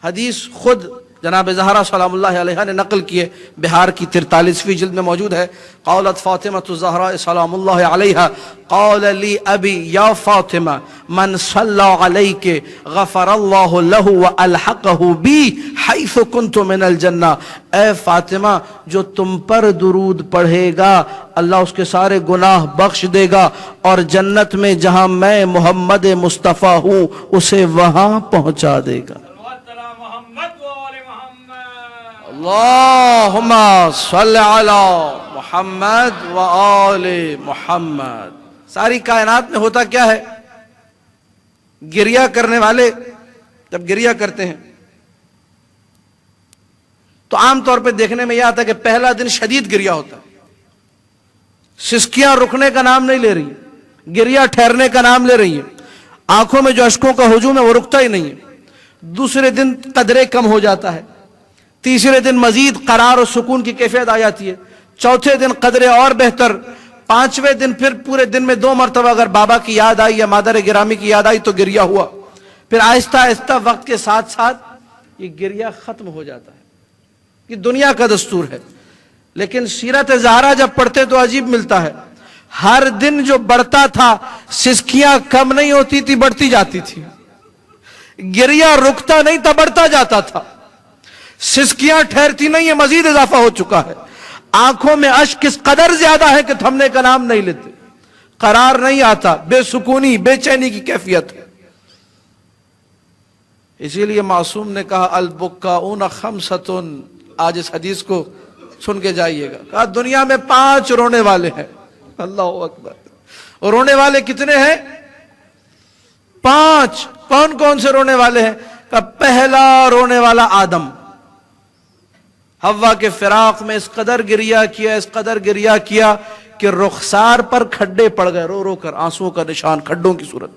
حدیث خود جناب زہرا سلام اللہ علیہ نے نقل کیے، بہار کی 43ویں جلد میں موجود ہے۔ قالت فاطمہ الزہراء سلام اللہ علیہ قال لی ابی یا فاطمہ من صلی علیک غفر اللہ لہ والحقہ بی حیث کنت من الجنہ، اے فاطمہ جو تم پر درود پڑھے گا اللہ اس کے سارے گناہ بخش دے گا، اور جنت میں جہاں میں محمد مصطفیٰ ہوں اسے وہاں پہنچا دے گا۔ اللہم صلی علی محمد و آل محمد۔ ساری کائنات میں ہوتا کیا ہے؟ گریہ کرنے والے جب گریہ کرتے ہیں تو عام طور پہ دیکھنے میں یہ آتا ہے کہ پہلا دن شدید گریہ ہوتا ہے، سسکیاں رکنے کا نام نہیں لے رہی، گریہ ٹھہرنے کا نام لے رہی ہے، آنکھوں میں جو اشکوں کا ہجوم ہے وہ رکتا ہی نہیں ہے۔ دوسرے دن قدرے کم ہو جاتا ہے، تیسرے دن مزید قرار و سکون کی کیفیت آ جاتی ہے، چوتھے دن قدرے اور بہتر، پانچویں دن پھر پورے دن میں 2 مرتبہ اگر بابا کی یاد آئی یا مادر گرامی کی یاد آئی تو گریہ ہوا، پھر آہستہ آہستہ وقت کے ساتھ ساتھ یہ گریہ ختم ہو جاتا ہے۔ یہ دنیا کا دستور ہے، لیکن سیرت زہرا جب پڑھتے تو عجیب ملتا ہے، ہر دن جو بڑھتا تھا سسکیاں کم نہیں ہوتی تھی، بڑھتی جاتی تھی، گریہ رکتا نہیں تھا، بڑھتا جاتا تھا، سسکیاں ٹھہرتی نہیں ہیں، مزید اضافہ ہو چکا ہے، آنکھوں میں اشک اس قدر زیادہ ہے کہ تھمنے کا نام نہیں لیتے، قرار نہیں آتا، بے سکونی بے چینی کی کیفیت ہے۔ اسی لیے معصوم نے کہا البکاؤن خمسۃ، آج اس حدیث کو سن کے جائیے گا، کہا دنیا میں 5 رونے والے ہیں۔ اللہ اکبر، اور رونے والے کتنے ہیں؟ 5۔ کون کون سے رونے والے ہیں؟ کہا پہلا رونے والا آدم، حوا کے فراق میں اس قدر گریہ کیا، اس قدر گریہ کیا کہ رخسار پر کھڈے پڑ گئے، رو رو کر آنسوں کا نشان کھڈوں کی صورت۔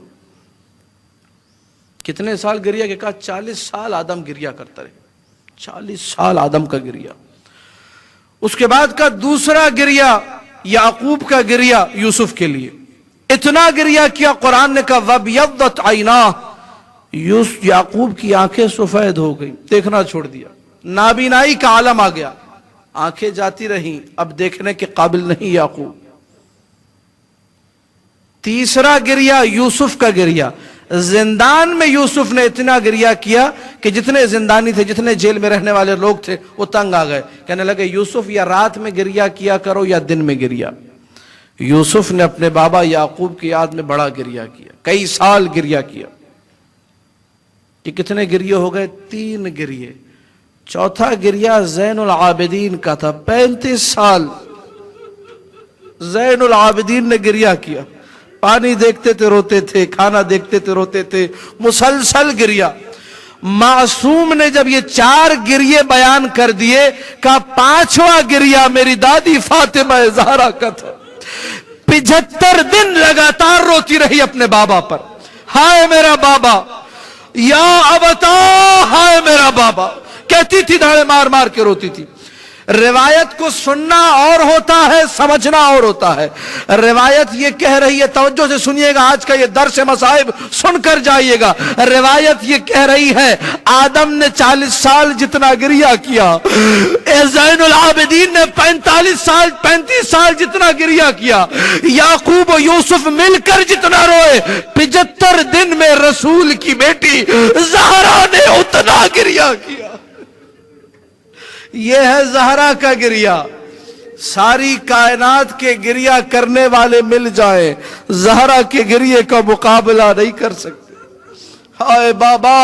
کتنے سال گریہ کے؟ کہا 40 سال آدم گریہ کرتا رہے، 40 سال آدم کا گریہ۔ اس کے بعد کا دوسرا گریہ یعقوب کا گریہ یوسف کے لیے، اتنا گریہ کیا قرآن نے کہا وَبْيَضَّتْ عَيْنَاهُ، یعقوب کی آنکھیں سفید ہو گئی، دیکھنا چھوڑ دیا، نابینائی کا عالم آ گیا، آنکھیں جاتی رہیں، اب دیکھنے کے قابل نہیں یعقوب۔ تیسرا گریہ یوسف کا گریہ، زندان میں یوسف نے اتنا گریہ کیا کہ جتنے زندانی تھے، جتنے جیل میں رہنے والے لوگ تھے وہ تنگ آ گئے، کہنے لگے یوسف یا رات میں گریہ کیا کرو یا دن میں گریہ۔ یوسف نے اپنے بابا یعقوب کی یاد میں بڑا گریہ کیا، کئی سال گریہ کیا۔ کہ کتنے گریہ ہو گئے؟ 3 گریہ۔ چوتھا گریہ زین العابدین کا تھا، 35 سال زین العابدین نے گریہ کیا، پانی دیکھتے تھے روتے تھے، کھانا دیکھتے تھے روتے تھے، مسلسل گریہ۔ معصوم نے جب یہ 4 گریہ بیان کر دیے، کہا 5واں گریہ میری دادی فاطمہ زہرا کا تھا، 75 دن لگاتار روتی رہی اپنے بابا پر، ہائے میرا بابا، یا ابتا ہائے میرا بابا، کہتی تھی، دھاڑے مار مار کے روتی تھی۔ روایت کو سننا اور ہوتا ہے، سمجھنا اور ہوتا ہے۔ روایت یہ کہہ رہی ہے، توجہ سے سنیے گا، آج کا یہ درس مصائب سن کر جائیے گا۔ روایت یہ کہہ رہی ہے آدم نے 40 سال جتنا گریہ کیا، زین العابدین نے 35 سال جتنا گریہ کیا، یعقوب و یوسف مل کر جتنا روئے، 75 دن میں رسول کی بیٹی زہرا نے اتنا گریہ کیا۔ یہ ہے زہرا کا گریہ۔ ساری کائنات کے گریہ کرنے والے مل جائیں، زہرا کے گریہ کا مقابلہ نہیں کر سکتے۔ ہائے بابا،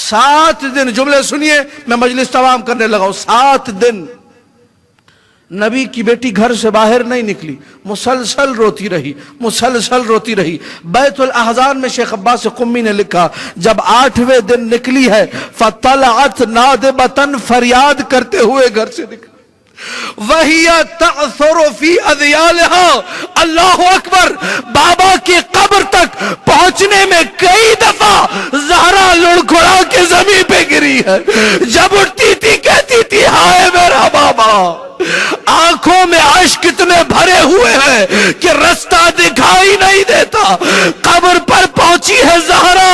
7 دن، جملے سنیے، میں مجلس تمام کرنے لگا ہوں، 7 دن نبی کی بیٹی گھر سے باہر نہیں نکلی، مسلسل روتی رہی، مسلسل روتی رہی۔ بیت الاحزان میں شیخ عباس قمی نے لکھا جب 8ویں دن نکلی ہے فطلعت نادبتن، فریاد کرتے ہوئے گھر سے نکلی، وَهِيَ تَعْثُرُ فِي أَذْيَالِهَا، اللہ اکبر، بابا کی قبر تک پہنچنے میں کئی دفعہ زہرا لڑکھڑا کے زمین پہ گری ہے، جب اٹھتی تھی کہتی تھی ہائے میرا بابا، آنکھوں میں اشک اتنے بھرے ہوئے ہیں کہ رستہ دکھائی نہیں دیتا۔ قبر پر پہنچی ہے زہرا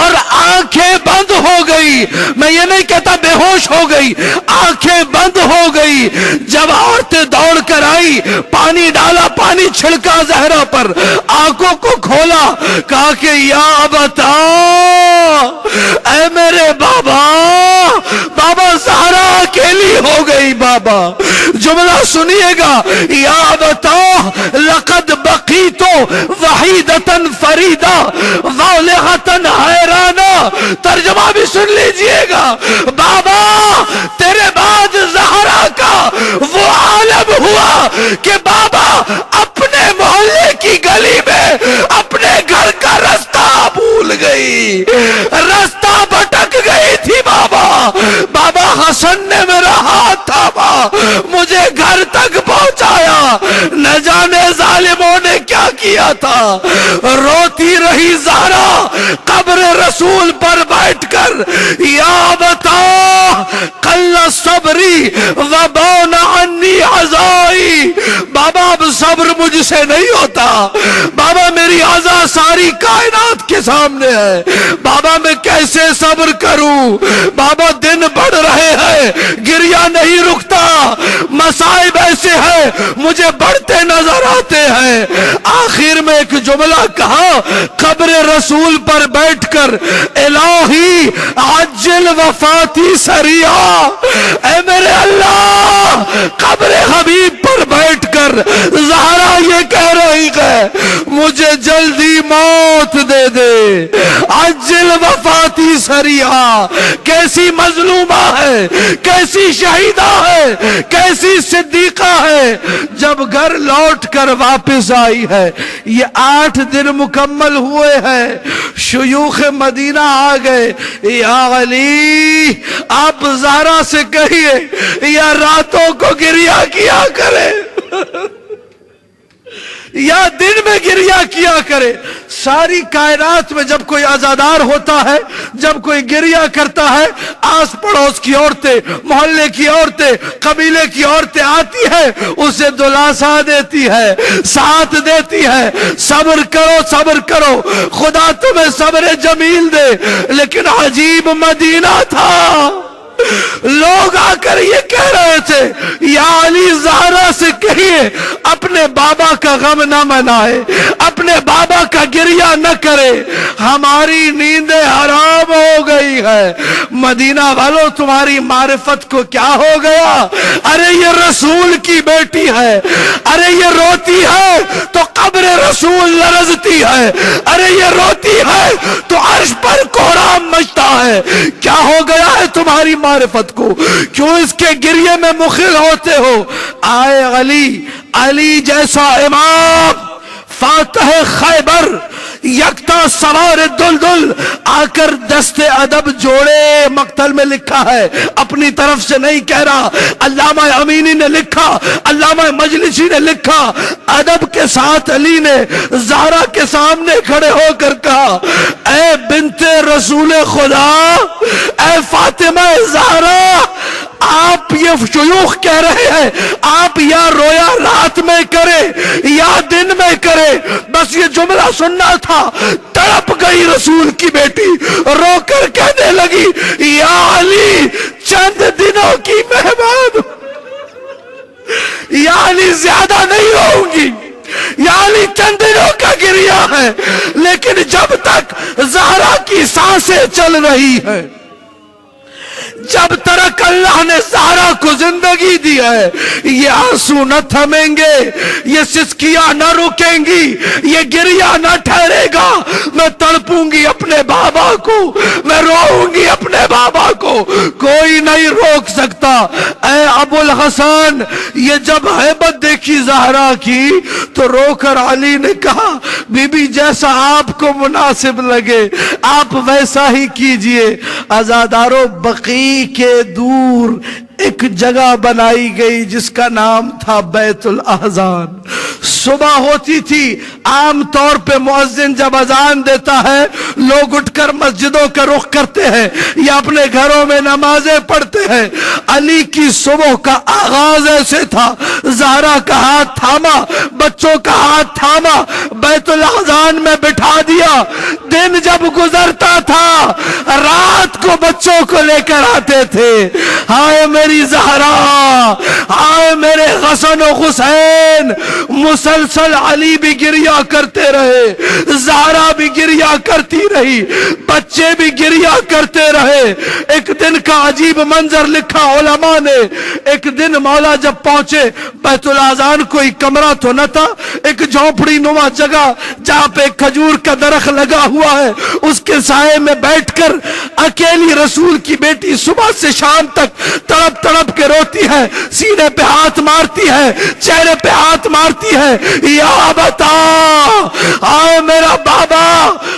اور آنکھیں بند ہو گئی، गई, मैं ये नहीं कहता बेहोश हो गई, आंखें बंद हो गई। जब औरतें दौड़ कर आई, पानी डाला, पानी छिड़का जहरा पर, आंखों को खोला, कहा कि या बता ऐ मेरे बाबा, बाबा ज़हरा अकेली हो गई। बाबा जुमला सुनिएगा, या बता लक़द बक़ीतो वहीदतन फरीदा वालिगतन हैराना। तर्जुमा भी सुन लीजिएगा, बाबा तेरे बाद ज़हरा का वो आलम हुआ कि बाबा अपने मोहल्ले की गली में अपने घर का रास्ता भूल गई, रास्ता भटक गई थी। बाबा बाबा हसन ने मेरा हाथ थामा, मुझे घर तक पहुंचाया। न जाने जालिमों ने क्या किया था। रोती रही ज़हरा कब्र रसूल पर बैठकर, या बता कल्ला सब्री व बौना अन्नी अज़ाई। बाबा अब सब्र मुझसे नहीं होता। बाबा मेरी अज़ा सारी कायनात के सामने है। बाबा मैं कैसे सब्र करूं। बाबा दिन बढ़ रहे हैं, गिरिया नहीं रुकता। मसाइब ऐसे हैं मुझे बढ़ते नजर आते हैं। आखिर में एक जुमला कहा कब्र रसूल पर बैठकर, इलाही अज्जिल वफाती सरिया। ऐ मेरे अल्लाह, कब्र हबीब पर बैठकर ज़हरा ये कह रही है मुझे जल्दी मौत दे दे। अज्जिल वफाती सरिया। कैसी मजलूमा है, कैसी शहीदा है, कैसी सिद्दीका है। जब घर लौट कर वापस आई है, ये 8 दिन मुकम्मल हुए हैं, शुयूख मदीना आ गए। या अली आप ज़हरा से कहिए या रातों को गिरिया किया करे या दिन में गिरिया किया करे। सारी कायनात में जब कोई आजादार होता है, जब कोई गिरिया करता है, आस पड़ोस की औरतें, मोहल्ले की औरतें, कबीले की औरतें आती है, उसे दिलासा देती है, साथ देती है, सब्र करो, सब्र करो, खुदा तुम्हें सब्र जमील दे। लेकिन अजीब मदीना था। लोग आकर ये कह रहे थे या अली ज़हरा से कहिए अपने बाबा का गम न मनाए, अपने बाबा का गिरिया न करे, हमारी नींदें हराम हो गई है। मदीना वालों तुम्हारी मारिफत को क्या हो गया। अरे ये रसूल की बेटी है, अरे ये रोती है तो कब्र रसूल लरजती है, अरे ये रोती है तो अर्श पर कोहराम मचता है। क्या हो गया है तुम्हारी मारिफत को, क्यों इसके गिरिये में मुखिल होते हो। आए अली, अली जैसा इमाम, फातह खैबर, यकता सवार दुलदुल आकर दस्ते अदब जोड़े मक्तल में लिखा है, अपनी तरफ से नहीं कह रहा। अल्लामा अमीनी ने लिखा, अल्लामा मजलिसी ने लिखा। अदब के साथ अली ने ज़हरा के सामने खड़े होकर कहा, ऐ बिन्ते रसूल खुदा, ऐ फातिमा ज़हरा, आप ये शुयूख कह रहे हैं, आप या रोया रात में करे या दिन में करे, बस ये जुमला सुनना था। तड़प गई रसूल की बेटी, रोकर कहने लगी या अली चंद दिनों की मेहमान, या अली ज्यादा नहीं रहूंगी, या अली चंद दिनों का गिरिया है, लेकिन जब तक ज़हरा की सांसें चल रही है, जब तक अल्लाह ने ज़हरा को जिंदगी दी है, ये आंसू न थमेंगे, ये सिसकियां न रुकेंगी, ये गिरिया न ठहरेगा। मैं तड़पूंगी अपने बाबा को, मैं रोऊंगी अपने बाबा को, कोई नहीं रोक सकता। ऐ अबुल हसन, ये जब हैबत देखी ज़हरा की तो रोकर अली ने कहा, बीबी जैसा आपको मुनासिब लगे आप वैसा ही कीजिए। आजादारों, बकी के दूर एक जगह बनाई गई जिसका नाम था बैतुल अहज़ान। सुबह होती थी, आम तौर पे मुअज्जिन जब अजान देता है लोग उठकर मस्जिदों का रुख करते हैं या अपने घरों में नमाजें पढ़ते हैं। अली की सुबह का आगाज ऐसे था, ज़हरा का हाथ थामा, बच्चों का हाथ थामा, बैतुल अज़ान में बिठा दिया। दिन जब गुजरता था रात को बच्चों को लेकर आते थे। हाय मेरी ज़हरा, हाय मेरे हसन और हुसैन। मुसलसल अली भी गिरिया करते रहे, ज़हरा भी गिरिया करती रही, बच्चे भी गिरिया करते रहे। एक दिन का अजीब मंजर लिखा उलमा ने। एक दिन मौला जब पहुंचे बैतुल आज़ान, कोई कमरा तो न था, एक झोपड़ी नुमा जगह जहां पे खजूर का दरख्त लगा हुआ है, उसके साये में बैठकर अकेली रसूल की बेटी सुबह से शाम तक तड़प तड़प के रोती है, सीने पे हाथ मारती है, चेहरे पे हाथ मारती है। या बता, आए मेरा बाबा।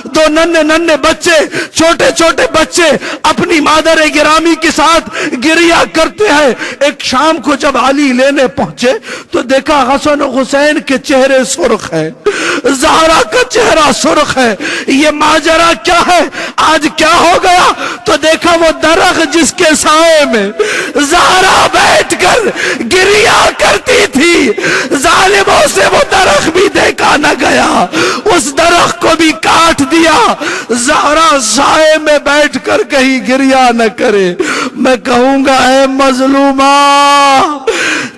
दो नन्हे नन्हे बच्चे, छोटे छोटे बच्चे अपनी मादर गिरामी के साथ गिरिया करते हैं। एक शाम को जब अली लेने पहुंचे तो देखा हसन और हुसैन के चेहरे सुर्ख है, ज़हरा का चेहरा सुर्ख है। ये माजरा क्या है, आज क्या हो गया? तो देखा वो दरख्त जिसके साए में ज़हरा बैठकर गिरिया करती थी, जालिमों से वो दरख्त भी देखा न गया, उस दरख्त को भी काट दिया। ज़हरा साए में बैठकर कहीं गिरिया न करे। मैं कहूंगा ऐ मजलूमा,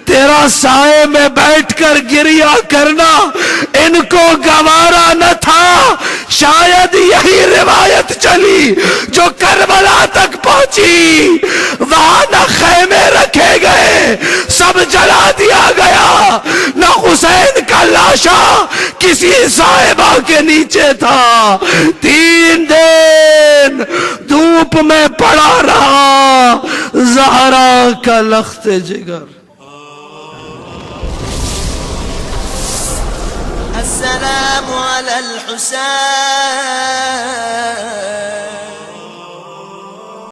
तेरा साए में बैठकर गिरिया करना इनको गवारा न था। शायद यही रिवायत चली जो करबला तक पहुंची, वहां न खैमे रखे गए, सब जला दिया गया, न हुसैन का लाशा किसी साहिबा के नीचे था। 3 दिन धूप में पड़ा रहा ज़हरा का लख्ते जिगर। السلام على الحسين